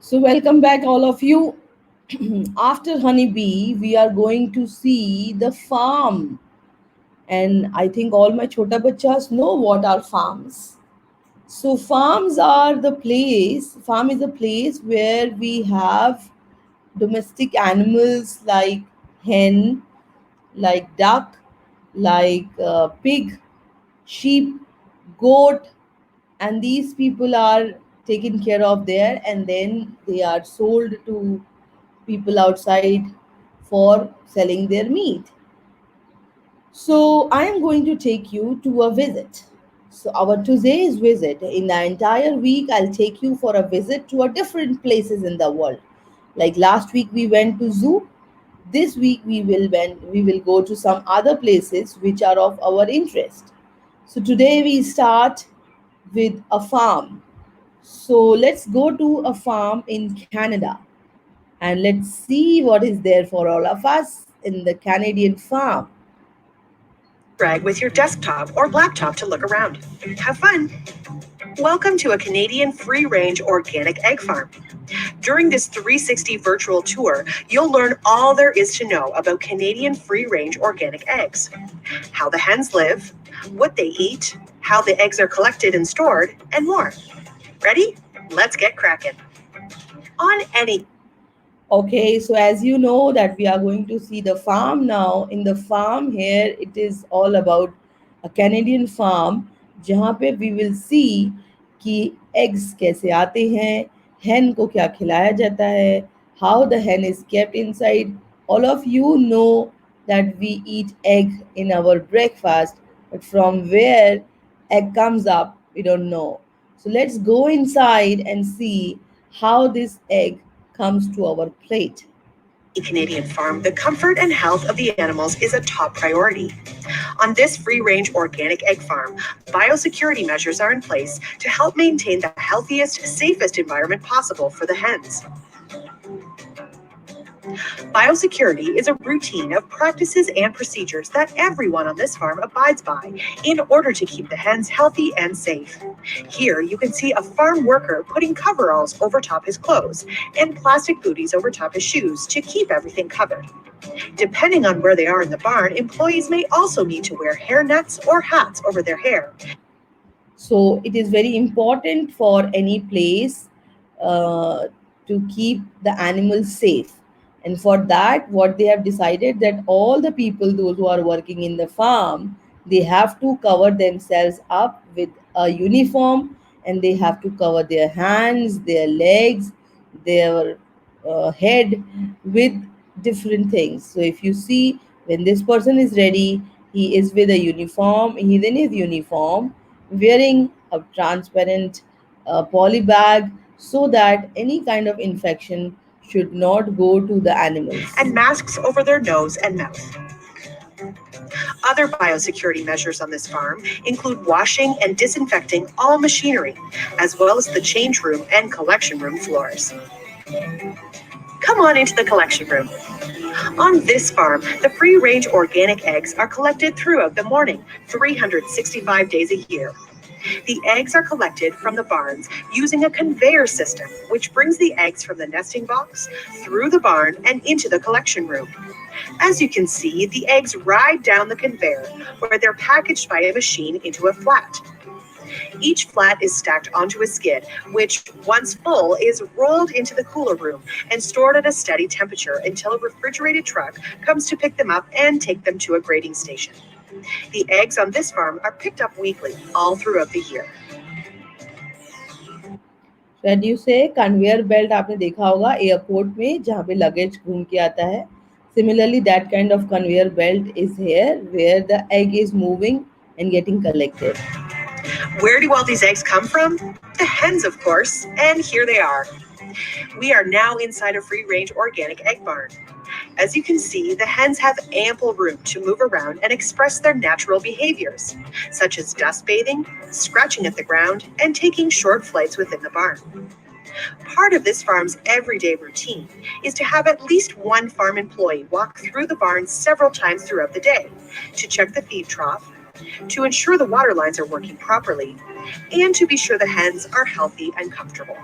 So, welcome back, all of you. After Honeybee, we are going to see the farm. And I think all my chota bachas know what are farms. So, farm is a place where we have domestic animals like hen, like duck, like pig, sheep, goat, and these people are taken care of there and then they are sold to people outside for selling their meat. So I am going to take you to a visit. So our today's visit, in the entire week, I'll take you for a visit to a different places in the world. Like last week we went to zoo. This week we will go to some other places which are of our interest. So today we start with a farm. So let's go to a farm in Canada and let's see what is there for all of us in the Canadian farm. Drag with your desktop or laptop to look around. Have fun! Welcome to a Canadian free-range organic egg farm. During this 360 virtual tour, you'll learn all there is to know about Canadian free-range organic eggs, how the hens live, what they eat, how the eggs are collected and stored, and more. Ready? Let's get cracking. On any Okay, so as you know that we are going to see the farm now. In the farm here, it is all about a Canadian farm जहाँ पे we will see कि eggs कैसे आते हैं, hen को क्या खिलाया जाता है, how the hen is kept inside. All of you know that we eat egg in our breakfast, but from where egg comes up, we don't know. So let's go inside and see how this egg comes to our plate. Canadian farm, the comfort and health of the animals is a top priority. On this free-range organic egg farm, biosecurity measures are in place to help maintain the healthiest, safest environment possible for the hens. Biosecurity is a routine of practices and procedures that everyone on this farm abides by in order to keep the hens healthy and safe. Here you can see a farm worker putting coveralls over top his clothes and plastic booties over top his shoes to keep everything covered. Depending on where they are in the barn, employees may also need to wear hair nets or hats over their hair. So it is very important for any place uh, to keep the animals safe. And for that, what they have decided that all the people, those who are working in the farm, they have to cover themselves up with a uniform and they have to cover their hands, their legs, their head with different things. So if you see when this person is ready, he is with a uniform, he's in his uniform wearing a transparent poly bag so that any kind of infection should not go to the animals. And masks over their nose and mouth. Other biosecurity measures on this farm include washing and disinfecting all machinery, as well as the change room and collection room floors. Come on into the collection room. On this farm, the free-range organic eggs are collected throughout the morning, 365 days a year. The eggs are collected from the barns using a conveyor system, which brings the eggs from the nesting box through the barn and into the collection room. As you can see, the eggs ride down the conveyor, where they're packaged by a machine into a flat. Each flat is stacked onto a skid, which, once full, is rolled into the cooler room and stored at a steady temperature until a refrigerated truck comes to pick them up and take them to a grading station. The eggs on this farm are picked up weekly, all throughout the year. When you say conveyor belt, आपने देखा होगा airport में जहाँ पे luggage घूम के आता है. Similarly, that kind of conveyor belt is here where the egg is moving and getting collected. Where do all these eggs come from? The hens, of course, and here they are. We are now inside a free-range organic egg barn. As you can see, the hens have ample room to move around and express their natural behaviors, such as dust bathing, scratching at the ground, and taking short flights within the barn. Part of this farm's everyday routine is to have at least one farm employee walk through the barn several times throughout the day to check the feed trough, to ensure the water lines are working properly, and to be sure the hens are healthy and comfortable.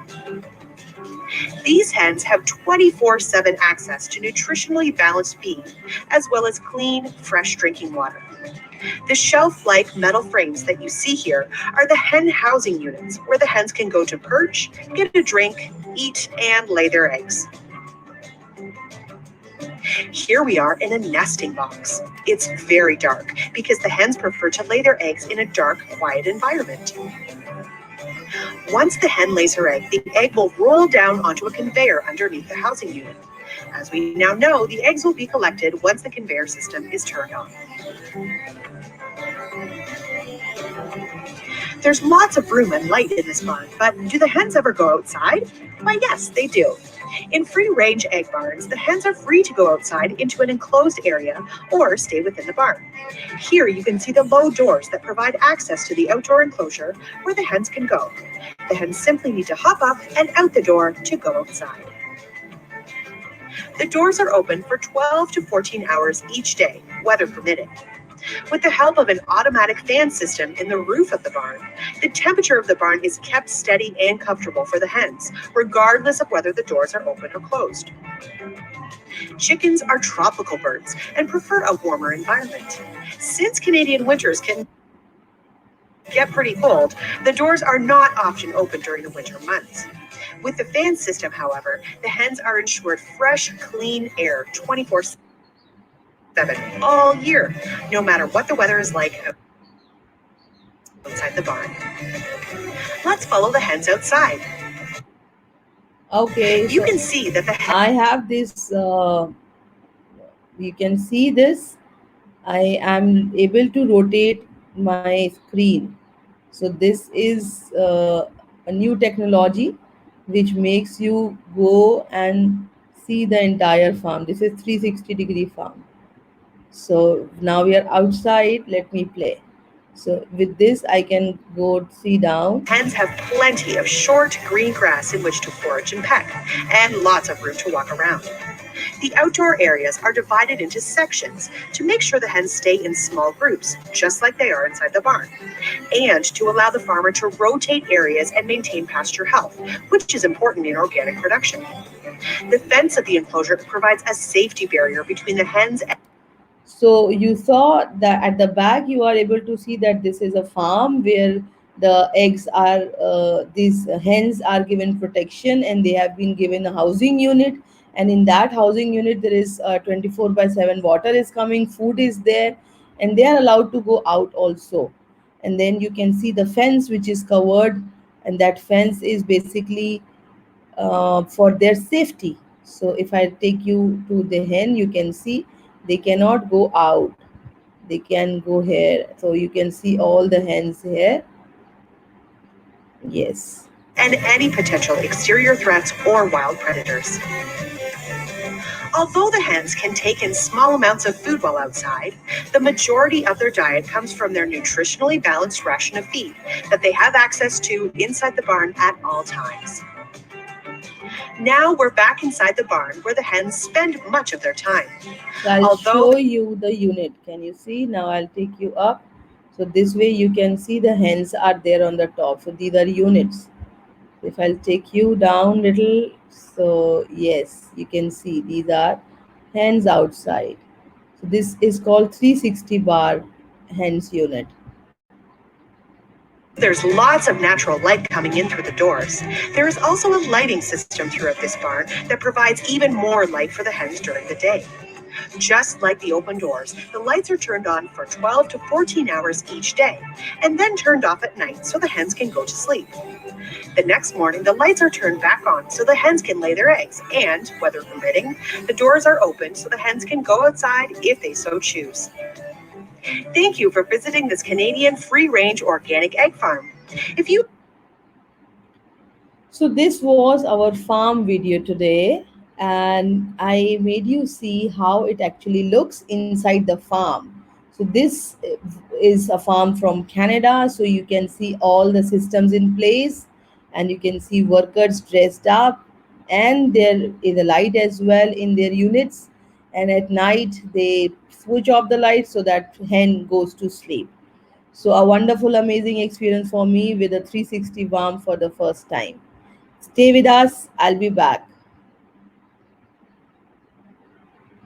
These hens have 24/7 access to nutritionally balanced feed, as well as clean, fresh drinking water. The shelf-like metal frames that you see here are the hen housing units, where the hens can go to perch, get a drink, eat, and lay their eggs. Here we are in a nesting box. It's very dark because the hens prefer to lay their eggs in a dark, quiet environment. Once the hen lays her egg, the egg will roll down onto a conveyor underneath the housing unit. As we now know, the eggs will be collected once the conveyor system is turned on. There's lots of room and light in this barn, but do the hens ever go outside? Why, yes, they do. In free-range egg barns, the hens are free to go outside into an enclosed area or stay within the barn. Here you can see the low doors that provide access to the outdoor enclosure where the hens can go. The hens simply need to hop up and out the door to go outside. The doors are open for 12 to 14 hours each day, weather permitting. With the help of an automatic fan system in the roof of the barn, the temperature of the barn is kept steady and comfortable for the hens, regardless of whether the doors are open or closed. Chickens are tropical birds and prefer a warmer environment. Since Canadian winters can get pretty cold, the doors are not often open during the winter months. With the fan system, however, the hens are ensured fresh, clean air 24/7 all year, no matter what the weather is like outside the barn. Let's follow the hens outside. Okay, You so can see that the hens I have this, you can see this. I am able to rotate my screen. So this is a new technology which makes you go and see the entire farm. This is 360-degree farm. So now we are outside. Let me play. So with this, I can go see down. hens have plenty of short green grass in which to forage and peck, and lots of room to walk around. The outdoor areas are divided into sections to make sure the hens stay in small groups, just like they are inside the barn, and to allow the farmer to rotate areas and maintain pasture health, which is important in organic production. The fence of the enclosure provides a safety barrier between the hens and So you saw that at the back, you are able to see that this is a farm where the eggs are, these hens are given protection and they have been given a housing unit. And in that housing unit, there is 24/7 water is coming, food is there, and they are allowed to go out also. And then you can see the fence which is covered, and that fence is basically for their safety. So if I take you to the hen, you can see they cannot go out. They can go here. So you can see all the hens here. Yes. any potential exterior threats or wild predators. Although the hens can take in small amounts of food while outside, the majority of their diet comes from their nutritionally balanced ration of feed that they have access to inside the barn at all times. Now we're back inside the barn where the hens spend much of their time. So I'll Although show you the unit. Can you see? Now I'll take you up. So this way you can see the hens are there on the top. So these are units. If I'll take you down little, so yes, you can see these are hens outside. So this is called 360 bar hens unit. there's lots of natural light coming in through the doors, there is also a lighting system throughout this barn that provides even more light for the hens during the day. Just like the open doors, the lights are turned on for 12 to 14 hours each day, and then turned off at night so the hens can go to sleep. The next morning, the lights are turned back on so the hens can lay their eggs, and, weather permitting, the doors are open so the hens can go outside if they so choose. Thank you for visiting this Canadian free-range organic egg farm. If you So this was our farm video today, and I made you see how it actually looks inside the farm. So this is a farm from Canada, so you can see all the systems in place, and you can see workers dressed up, and there is a light as well in their units. And at night they switch off the light so that hen goes to sleep. So, a wonderful, amazing experience for me with a 360 warm for the first time. Stay with us, I'll be back.